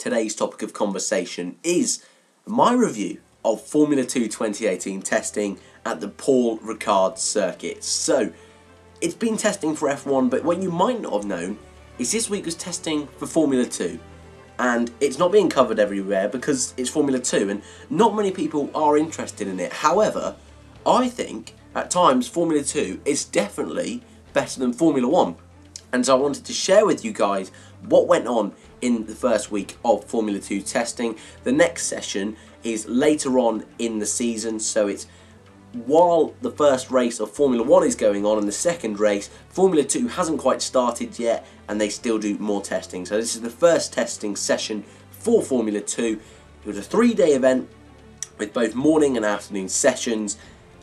today's topic of conversation is my review of Formula 2 2018 testing at the Paul Ricard circuit. So, it's been testing for F1, but what you might not have known is this week was testing for Formula 2. And it's not being covered everywhere because it's Formula 2 and not many people are interested in it. However, I think at times Formula 2 is definitely better than Formula 1. And so I wanted to share with you guys what went on in the first week of Formula 2 testing. The next session is later on in the season, so it's while the first race of Formula 1 is going on and the second race, Formula 2 hasn't quite started yet and they still do more testing. So this is the first testing session for Formula 2. It was a 3-day event with both morning and afternoon sessions.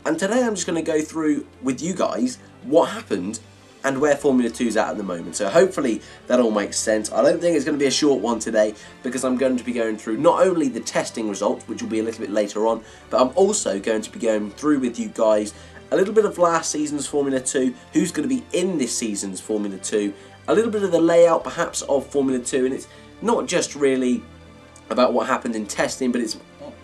And today I'm just going to go through with you guys what happened and where Formula 2 is at the moment. So hopefully that all makes sense. I don't think it's going to be a short one today because I'm going to be going through not only the testing results, which will be a little bit later on, but I'm also going to be going through with you guys a little bit of last season's Formula 2, who's going to be in this season's Formula 2, a little bit of the layout perhaps of Formula 2, and it's not just really about what happened in testing, but it's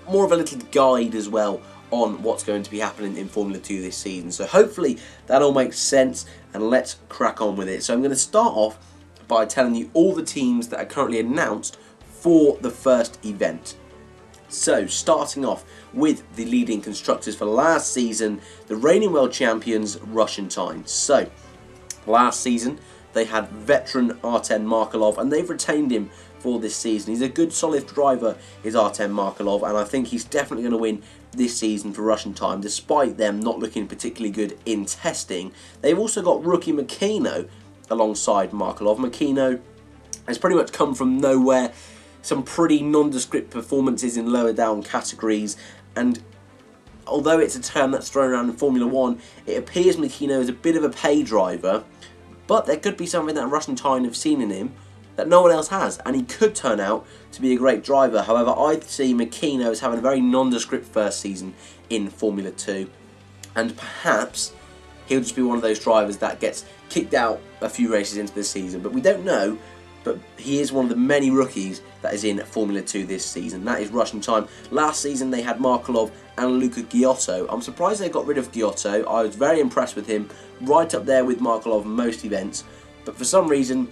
more of a little guide as well on what's going to be happening in Formula 2 this season. So hopefully that all makes sense and let's crack on with it. So I'm going to start off by telling you all the teams that are currently announced for the first event. So starting off with the leading constructors for last season, the reigning world champions Russian Time. So last season they had veteran Artem Markelov and they've retained him for this season. He's a good solid driver, is Artem Markelov, and I think he's definitely going to win this season for Russian Time, despite them not looking particularly good in testing. They've also got rookie Makino alongside Markelov. Makino has pretty much come from nowhere, some pretty nondescript performances in lower down categories, and although it's a term that's thrown around in Formula 1, it appears Makino is a bit of a pay driver, but there could be something that Russian Time have seen in him that no one else has, and he could turn out to be a great driver. However, I see Makino as having a very nondescript first season in Formula 2, and perhaps he'll just be one of those drivers that gets kicked out a few races into the season, but we don't know. But he is one of the many rookies that is in Formula 2 this season. That is Russian Time. Last season they had Markelov and Luca Giotto. I'm surprised they got rid of Giotto. I was very impressed with him, right up there with Markelov in most events, but for some reason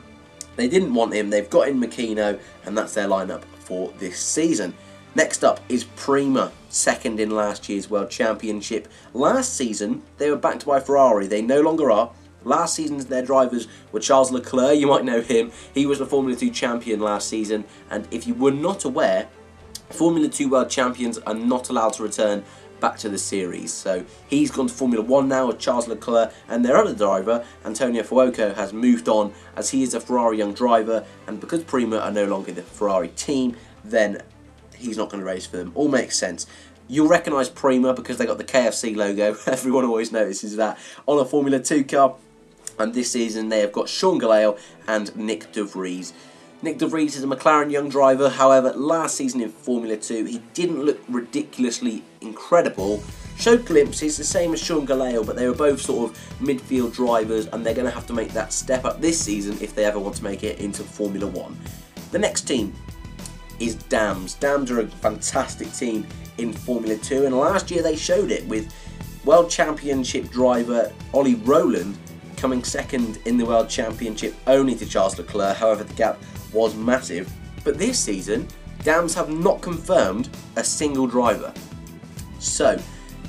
they didn't want him. They've got in Makino, and that's their lineup for this season. Next up is Prima, second in last year's World Championship. Last season, they were backed by Ferrari. They no longer are. Last season's their drivers were Charles Leclerc. You might know him. He was the Formula 2 champion last season. And if you were not aware, Formula 2 World Champions are not allowed to return back to the series. So he's gone to Formula 1 now with Charles Leclerc, and their other driver, Antonio Fuoco, has moved on as he is a Ferrari young driver, and because Prima are no longer the Ferrari team, then he's not going to race for them. All makes sense. You'll recognise Prima because they got the KFC logo. Everyone always notices that on a Formula 2 car. And this season they have got Sean Gelael and Nick De Vries. Nick De Vries is a McLaren young driver. However, last season in Formula 2 he didn't look ridiculously incredible. Showed glimpses, the same as Sean Gelael, but they were both sort of midfield drivers, and they're going to have to make that step up this season if they ever want to make it into Formula 1. The next team is Dams. Dams are a fantastic team in Formula 2, and last year they showed it with World Championship driver Ollie Rowland coming second in the World Championship only to Charles Leclerc. However, the gap was massive. But this season, Dams have not confirmed a single driver. So,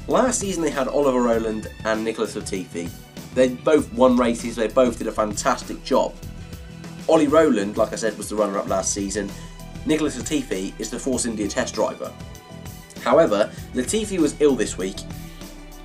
last season they had Oliver Rowland and Nicholas Latifi. They both won races, they both did a fantastic job. Ollie Rowland, like I said, was the runner-up last season. Nicholas Latifi is the Force India test driver. However, Latifi was ill this week,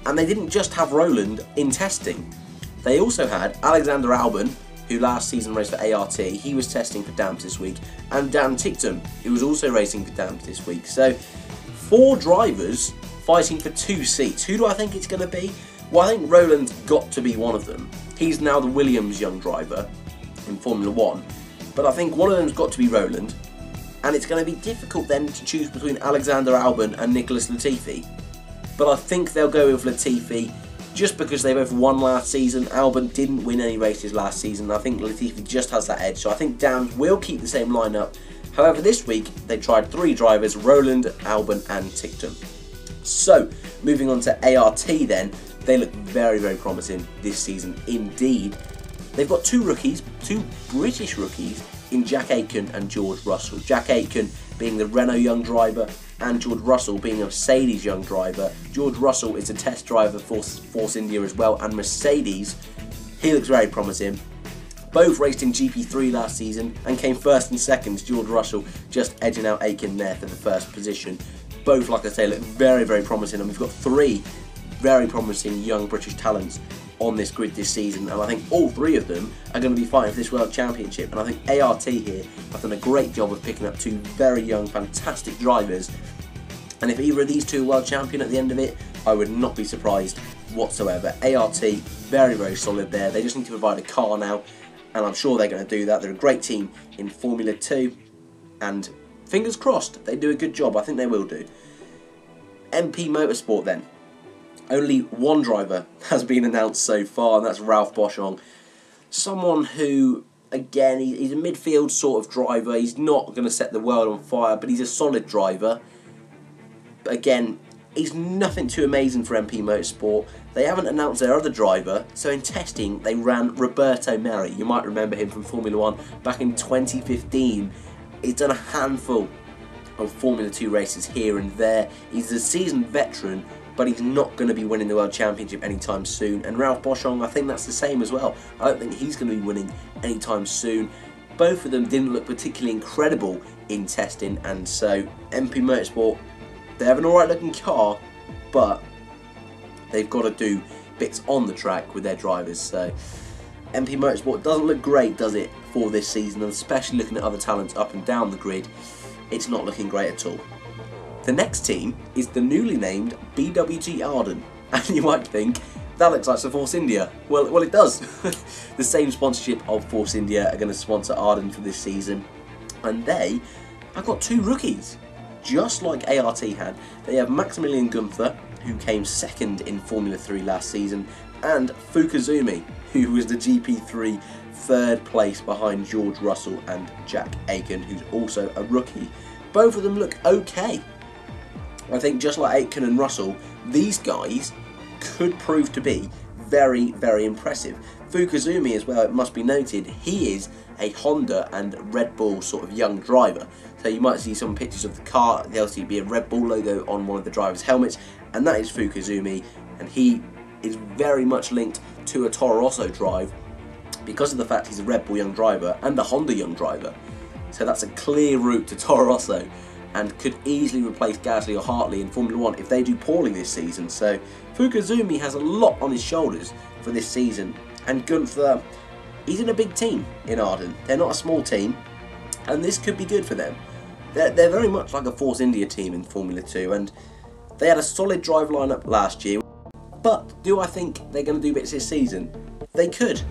and they didn't just have Rowland in testing. They also had Alexander Albon, who last season raced for ART. He was testing for Dams this week, and Dan Ticktum, who was also racing for Dams this week. So, 4 drivers fighting for 2 seats. Who do I think it's going to be? Well, I think Rowland's got to be one of them. He's now the Williams young driver in Formula 1, but I think one of them's got to be Rowland, and it's going to be difficult then to choose between Alexander Albon and Nicholas Latifi. But I think they'll go with Latifi just because they both won last season. Albon didn't win any races last season. I think Latifi just has that edge, so I think Dams will keep the same lineup. However, this week they tried 3 drivers: Roland, Albon and Ticktum. So, moving on to ART then, they look very, very promising this season indeed. They've got 2 rookies, 2 British rookies, in Jack Aitken and George Russell. Jack Aitken being the Renault young driver and George Russell being a Mercedes young driver. George Russell is a test driver for Force India as well, and Mercedes, he looks very promising. Both raced in GP3 last season and came first and second. George Russell just edging out Aitken there for the first position. Both, like I say, look very, very promising, and we've got 3 very promising young British talents on this grid this season, and I think all 3 of them are going to be fighting for this World Championship. And I think ART here have done a great job of picking up 2 very young, fantastic drivers, and if either of these 2 are World Champion at the end of it, I would not be surprised whatsoever. ART, very, very solid there. They just need to provide a car now, and I'm sure they're going to do that. They're a great team in Formula 2, and fingers crossed they do a good job. I think they will do. MP Motorsport then. Only 1 driver has been announced so far, and that's Ralph Boschung. Someone who, again, he's a midfield sort of driver. He's not going to set the world on fire, but he's a solid driver. But again, he's nothing too amazing for MP Motorsport. They haven't announced their other driver, so in testing they ran Roberto Merri. You might remember him from Formula 1 back in 2015. He's done a handful of Formula 2 races here and there. He's a seasoned veteran, but he's not going to be winning the World Championship anytime soon. And Ralph Boschung, I think that's the same as well. I don't think he's going to be winning anytime soon. Both of them didn't look particularly incredible in testing, and so MP Motorsport, they have an alright looking car, but they've got to do bits on the track with their drivers. So MP Motorsport doesn't look great, does it, for this season, and especially looking at other talents up and down the grid, it's not looking great at all. The next team is the newly named BWG Arden, and you might think, that looks like the Force India. Well, it does. The same sponsorship of Force India are going to sponsor Arden for this season, and they have got 2 rookies, just like ART had. They have Maximilian Gunther, who came second in Formula 3 last season, and Fukuzumi, who was the GP3 third place behind George Russell and Jack Aitken, who's also a rookie. Both of them look okay. I think just like Aitken and Russell, these guys could prove to be very, very impressive. Fukuzumi as well, it must be noted, he is a Honda and Red Bull sort of young driver. So you might see some pictures of the car, there'll see be a Red Bull logo on one of the drivers' helmets, and that is Fukuzumi, and he is very much linked to a Toro Rosso drive because of the fact he's a Red Bull young driver and a Honda young driver. So that's a clear route to Toro Rosso, and could easily replace Gasly or Hartley in Formula 1 if they do poorly this season. So Fukuzumi has a lot on his shoulders for this season, and Gunther, he's in a big team in Arden. They're not a small team, and this could be good for them. They're very much like a Force India team in Formula 2, and they had a solid drive lineup last year. But do I think they're going to do bits this season? They could.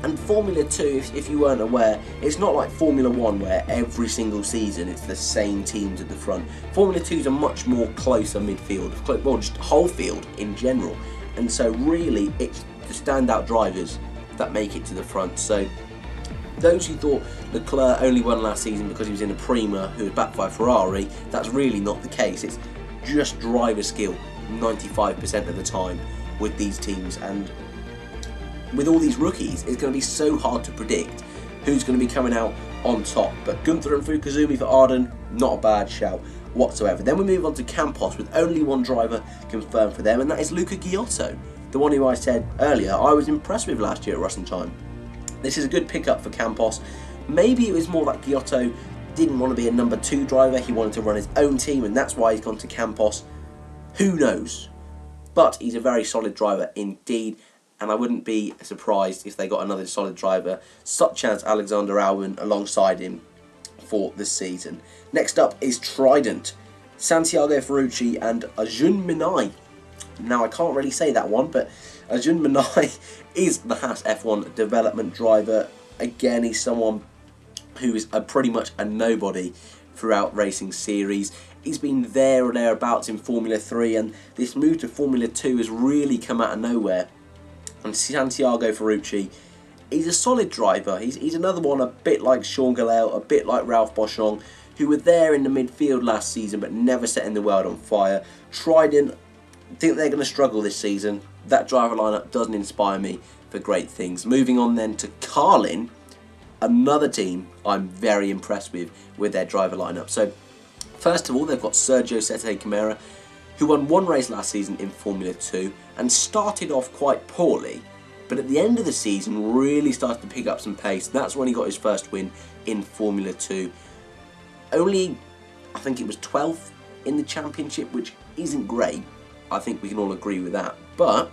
And Formula 2, if you weren't aware, it's not like Formula 1 where every single season it's the same teams at the front. Formula 2 is a much more closer midfield, well, just whole field in general. And so really it's the standout drivers that make it to the front. So those who thought Leclerc only won last season because he was in a Prima who was backed by Ferrari, that's really not the case. It's just driver skill 95% of the time with these teams, and with all these rookies, it's going to be so hard to predict who's going to be coming out on top. But Gunther and Fukuzumi for Arden, not a bad shout whatsoever. Then we move on to Campos with only 1 driver confirmed for them, and that is Luca Giotto, the one who I said earlier I was impressed with last year at Racing Time. This is a good pickup for Campos. Maybe it was more that Giotto didn't want to be a number 2 driver, he wanted to run his own team, and that's why he's gone to Campos. Who knows? But he's a very solid driver indeed, and I wouldn't be surprised if they got another solid driver such as Alexander Albon alongside him for the season. Next up is Trident, Santiago Ferrucci and Ajun Minai. Now I can't really say that one, but Ajun Minai is the Haas F1 development driver. Again, he's someone who is pretty much a nobody throughout racing series. He's been there or thereabouts in Formula 3, and this move to Formula 2 has really come out of nowhere. And Santiago Ferrucci, he's a solid driver. He's another one a bit like Sean Gallel, a bit like Ralph Boschung, who were there in the midfield last season but never setting the world on fire. Trident, think they're going to struggle this season. That driver lineup doesn't inspire me for great things. Moving on then to Carlin, another team I'm very impressed with their driver lineup. So first of all, they've got Sergio Sette Camara, who won one race last season in Formula 2 and started off quite poorly, but at the end of the season really started to pick up some pace. That's when he got his first win in Formula 2. Only, I think it was 12th in the championship, which isn't great. I think we can all agree with that. But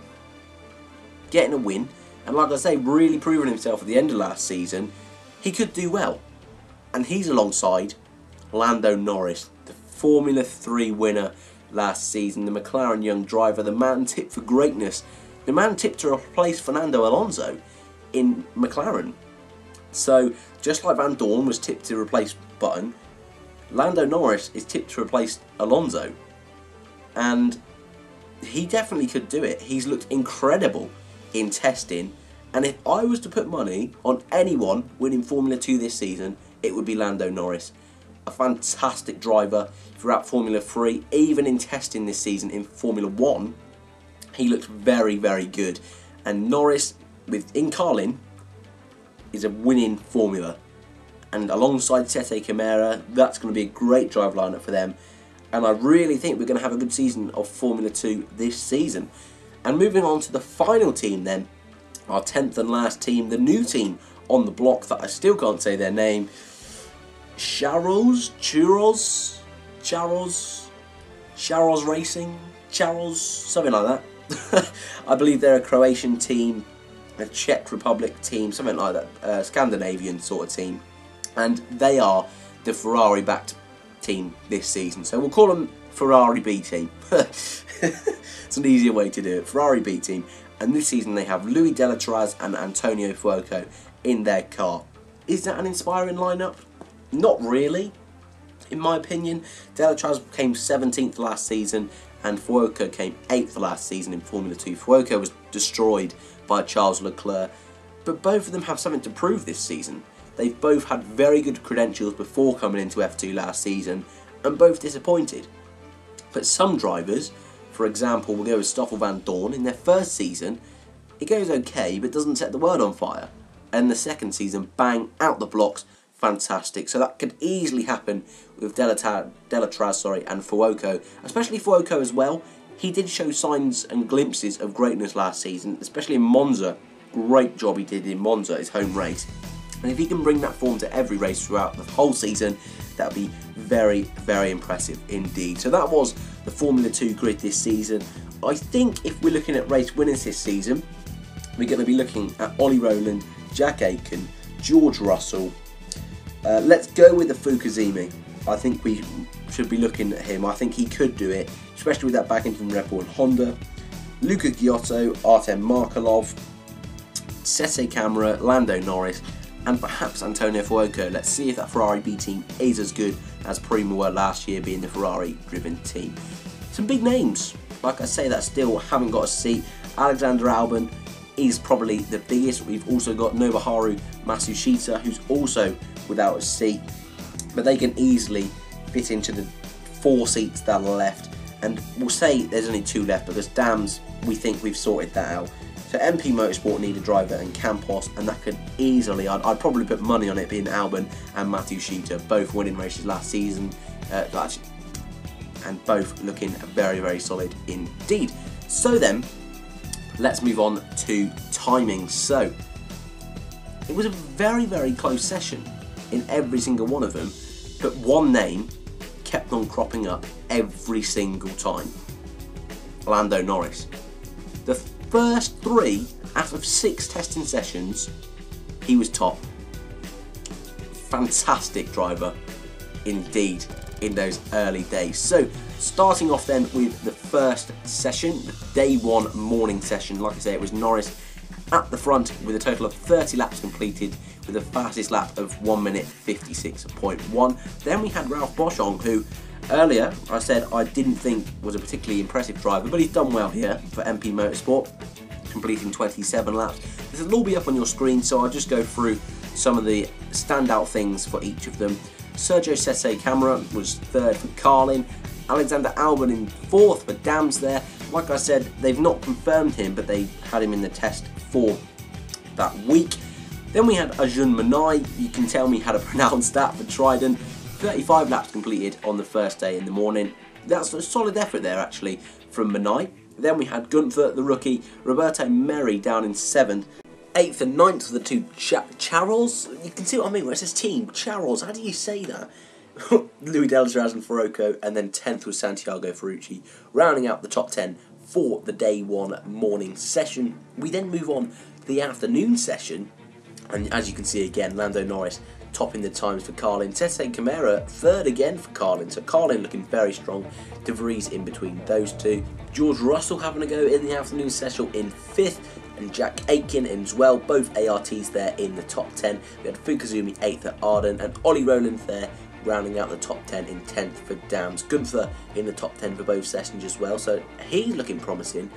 getting a win, and like I say, really proving himself at the end of last season, he could do well. And he's alongside Lando Norris, the Formula 3 winner last season, the McLaren young driver, the man tipped for greatness, the man tipped to replace Fernando Alonso in McLaren. So just like Van Dorn was tipped to replace Button, Lando Norris is tipped to replace Alonso, and he definitely could do it. He's looked incredible in testing, and if I was to put money on anyone winning Formula 2 this season, it would be Lando Norris. A fantastic driver throughout Formula 3, even in testing this season in Formula 1, he looks very, very good. And Norris, in Carlin, is a winning formula. And alongside Sette Camara, that's going to be a great drive lineup for them. And I really think we're going to have a good season of Formula 2 this season. And moving on to the final team then, our 10th and last team, the new team on the block that I still can't say their name, Charles Racing, something like that. I believe they're a Croatian team, a Czech Republic team, something like that, Scandinavian sort of team. And they are the Ferrari-backed team this season. So we'll call them Ferrari B team. It's an easier way to do it. Ferrari B team. And this season they have Louis Delatraz and Antonio Fuoco in their car. Is that an inspiring lineup? Not really, in my opinion. Delatraz came 17th last season and Fuoco came 8th last season in Formula 2. Fuoco was destroyed by Charles Leclerc, but both of them have something to prove this season. They've both had very good credentials before coming into F2 last season, and both disappointed. But some drivers, for example, we'll go with Stoffel Van Dorn, in their first season, it goes okay, but doesn't set the world on fire. And the second season, bang, out the blocks, fantastic. So that could easily happen with Delatraz and Fuoco, especially Fuoco as well. He did show signs and glimpses of greatness last season, especially in Monza. Great job he did in Monza, his home race. And if he can bring that form to every race throughout the whole season, that would be very, very impressive indeed. So that was the Formula 2 grid this season. I think if we're looking at race winners this season, we're going to be looking at Ollie Rowland, Jack Aitken, George Russell. Let's go with the Fukuzimi. I think we should be looking at him. I think he could do it, especially with that backing from Red Bull and Honda. Luca Giotto, Artem Markelov, Sette Camara, Lando Norris, and perhaps Antonio Fuoco. Let's see if that Ferrari B team is as good as Prima were last year, being the Ferrari driven team. Some big names, like I say, that still haven't got a seat. Alexander Albon is probably the biggest. We've also got Nobuharu Matsushita, who's also without a seat, but they can easily fit into the 4 seats that are left. And we'll say there's only 2 left because Dams, we think we've sorted that out. So MP Motorsport need a driver and Campos, and that could easily, I'd probably put money on it being Albon and Matsushita, both winning races last season, and both looking very, very solid indeed. So then, let's move on to timing. So, it was a very, very close session in every single one of them, but one name kept on cropping up every single time. Lando Norris. The first 3 out of 6 testing sessions, he was top. Fantastic driver indeed in those early days. So starting off then with the first session, the day 1 morning session, like I say, it was Norris at the front with a total of 30 laps completed with a fastest lap of 1 minute 56.1. Then we had Ralph Boschung, who earlier I said I didn't think was a particularly impressive driver, but he's done well here for MP Motorsport, completing 27 laps. This will all be up on your screen, so I'll just go through some of the standout things for each of them. Sergio Sesse Camara was third for Carlin. Alexander Albon in fourth for Dams there. Like I said, they've not confirmed him, but they had him in the test for that week. Then we had Ajun Manai. You can tell me how to pronounce that for Trident. 35 laps completed on the first day in the morning. That's a solid effort there actually from Manai. Then we had Gunther, the rookie, Roberto Merri down in 7th. 8th and 9th for the two Charles. You can see what I mean where it says team. Charles, how do you say that? Louis Delatraz and Farocco, and then 10th was Santiago Ferrucci, rounding out the top 10 for the day one morning session. We then move on to the afternoon session, and as you can see again, Lando Norris topping the times for Carlin. Tete Camara third again for Carlin, so Carlin looking very strong. De Vries in between those two. George Russell having a go in the afternoon session in 5th, and Jack Aitken as well, both ARTs there in the top 10. We had Fukuzumi 8th at Arden, and Ollie Rowland there rounding out the top 10 in 10th for Dams. Gunther in the top 10 for both sessions as well, so he's looking promising.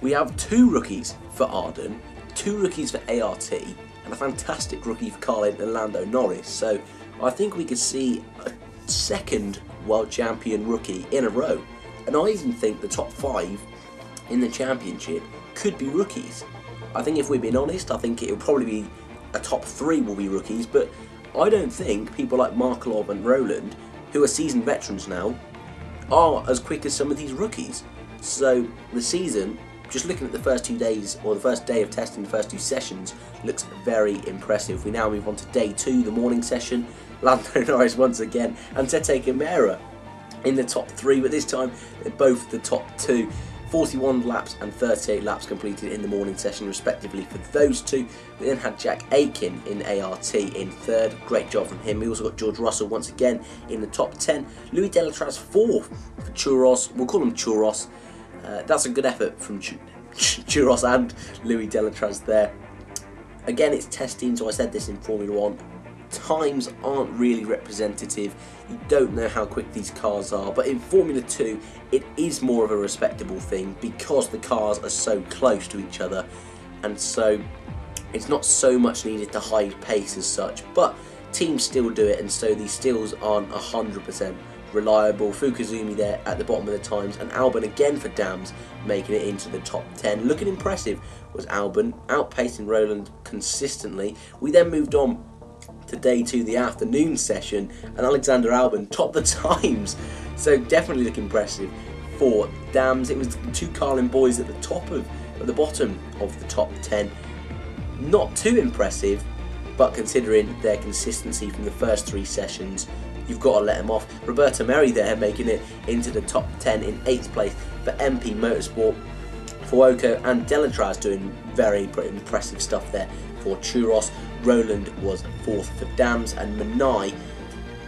We have 2 rookies for Arden, 2 rookies for ART, and a fantastic rookie for Carlin and Lando Norris, so I think we could see a second world champion rookie in a row, and I even think the top 5 in the championship could be rookies. I think if we're being honest, I think it'll probably be a top 3 will be rookies, but I don't think people like Markelov and Rowland, who are seasoned veterans now, are as quick as some of these rookies. So the season, just looking at the first 2 days, or the first day of testing, the first 2 sessions, looks very impressive. We now move on to day 2, the morning session. Lando Norris once again, and Tete Camara in the top 3, but this time they're both the top 2. 41 laps and 38 laps completed in the morning session respectively for those two. We then had Jack Aitken in ART in 3rd, great job from him. We also got George Russell once again in the top 10. Louis Delatraz 4th for Churros, we'll call him Churros. That's a good effort from Churros and Louis Delatraz there. Again, it's testing, so I said this in Formula 1. Times aren't really representative. You don't know how quick these cars are, but in Formula 2 it is more of a respectable thing because the cars are so close to each other, and so it's not so much needed to hide pace as such, but teams still do it, and so these stills aren't 100% reliable. Fukuzumi there at the bottom of the times, and Albon again for Dams making it into the top 10. Looking impressive was Albon, outpacing Rowland consistently. We then moved on to day 2, the afternoon session, and Alexander Albon topped the times, so definitely looking impressive for Dams. It was the 2 Carlin boys at the top of, at the bottom of the top 10. Not too impressive, but considering their consistency from the first 3 sessions, you've got to let them off. Roberto Merri there making it into the top 10 in 8th place for MP Motorsport. Fuoco and Delatraz doing very impressive stuff there for Churros. Rowland was 4th for Dams, and Manai,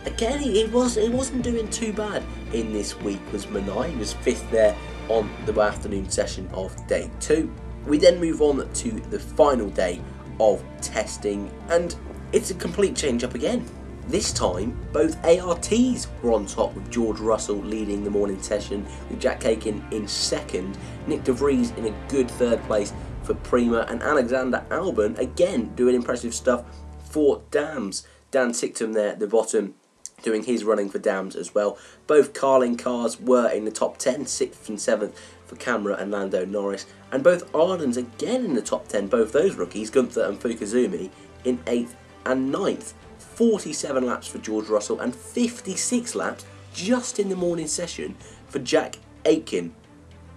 again, it wasn't doing too bad in this week, was Manai. He was 5th there on the afternoon session of day 2. We then move on to the final day of testing, and it's a complete change up again. This time, both ARTs were on top, with George Russell leading the morning session, with Jack Aitken in 2nd, Nick De Vries in a good 3rd place for Prima, and Alexander Albon again doing impressive stuff for Dams. Dan Ticktum there at the bottom doing his running for Dams as well. Both Carlin cars were in the top 10, 6th and 7th for Camara and Lando Norris, and both Ardens again in the top 10, both those rookies, Gunther and Fukuzumi, in 8th and 9th. 47 laps for George Russell and 56 laps just in the morning session for Jack Aitken.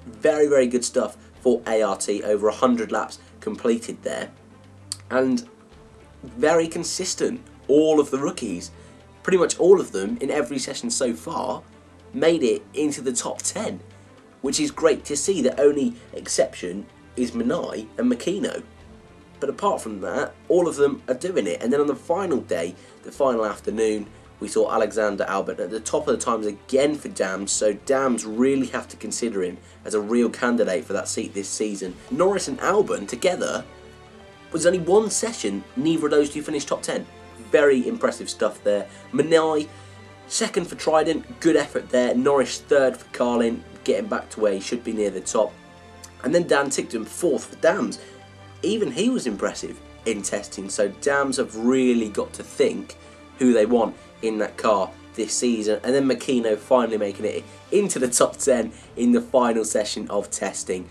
Very, very good stuff for ART, over 100 laps completed there, and very consistent. All of the rookies, pretty much all of them in every session so far, made it into the top 10, which is great to see. The only exception is Manai and Makino, but apart from that, all of them are doing it. And then on the final day, the final afternoon, we saw Alexander Albon at the top of the times again for Dams, so Dams really have to consider him as a real candidate for that seat this season. Norris and Albon together was only 1 session, neither of those two finished top 10. Very impressive stuff there. Manai, 2nd for Trident, good effort there. Norris 3rd for Carlin, getting back to where he should be near the top. And then Dan Ticktum 4th for Dams. Even he was impressive in testing, so Dams have really got to think who they want in that car this season, and then Makino finally making it into the top 10 in the final session of testing.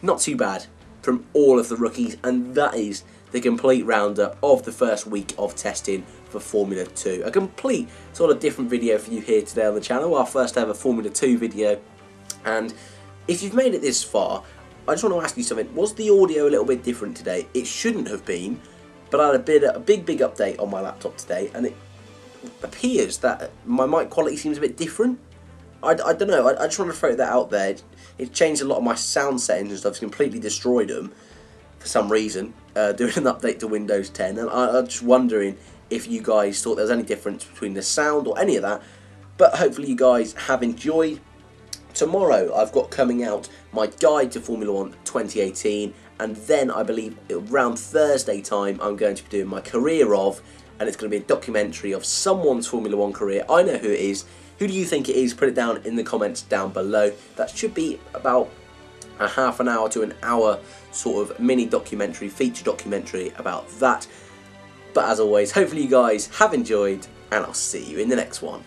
Not too bad from all of the rookies, and that is the complete roundup of the first week of testing for Formula 2. A complete sort of different video for you here today on the channel, our first ever Formula 2 video. And if you've made it this far, I just want to ask you something. Was the audio a little bit different today? It shouldn't have been, but I had a big update on my laptop today, and it appears that my mic quality seems a bit different. I don't know, I just want to throw that out there. It changed a lot of my sound settings and stuff, it's completely destroyed them for some reason, doing an update to Windows 10, and I'm just wondering if you guys thought there was any difference between the sound or any of that, but hopefully you guys have enjoyed. Tomorrow I've got coming out my guide to Formula 1 2018, and then I believe around Thursday time I'm going to be doing my career of, and it's going to be a documentary of someone's Formula 1 career. I know who it is. Who do you think it is? Put it down in the comments down below. That should be about a half an hour to an hour sort of mini documentary, feature documentary about that. But as always, hopefully you guys have enjoyed, and I'll see you in the next one.